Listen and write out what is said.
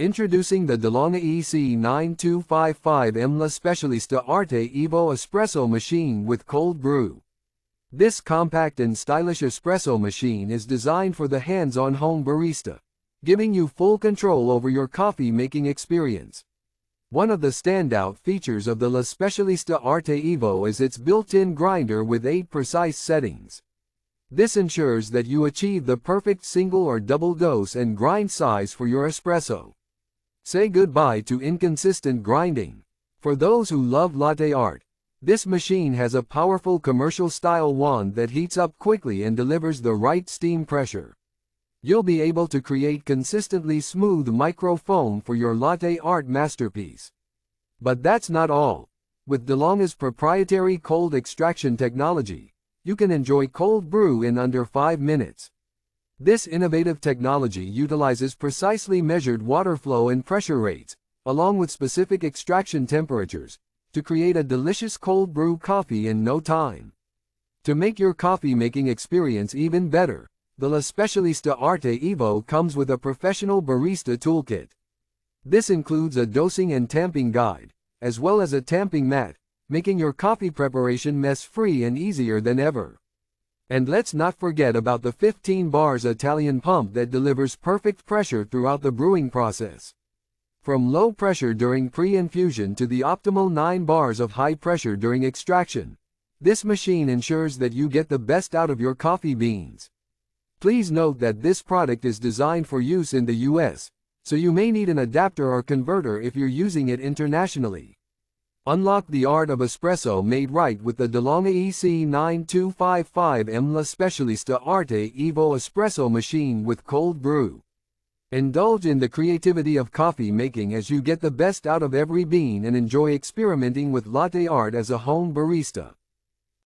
Introducing the DeLonghi EC9255M La Specialista Arte Evo Espresso machine with Cold Brew. This compact and stylish espresso machine is designed for the hands-on home barista, giving you full control over your coffee-making experience. One of the standout features of the La Specialista Arte Evo is its built-in grinder with 8 precise settings. This ensures that you achieve the perfect single or double dose and grind size for your espresso. Say goodbye to inconsistent grinding. For those who love latte art, this machine has a powerful commercial-style wand that heats up quickly and delivers the right steam pressure. You'll be able to create consistently smooth micro-foam for your latte art masterpiece. But that's not all. With DeLonghi's proprietary cold extraction technology, you can enjoy cold brew in under 5 minutes. This innovative technology utilizes precisely measured water flow and pressure rates, along with specific extraction temperatures, to create a delicious cold brew coffee in no time. To make your coffee-making experience even better, the La Specialista Arte Evo comes with a professional barista toolkit. This includes a dosing and tamping guide, as well as a tamping mat, making your coffee preparation mess-free and easier than ever. And let's not forget about the 15 bars Italian pump that delivers perfect pressure throughout the brewing process. From low pressure during pre-infusion to the optimal 9 bars of high pressure during extraction, this machine ensures that you get the best out of your coffee beans. Please note that this product is designed for use in the US, so you may need an adapter or converter if you're using it internationally. Unlock the art of espresso made right with the DeLonghi EC9255M La Specialista Arte Evo Espresso machine with Cold Brew. Indulge in the creativity of coffee making as you get the best out of every bean and enjoy experimenting with latte art as a home barista.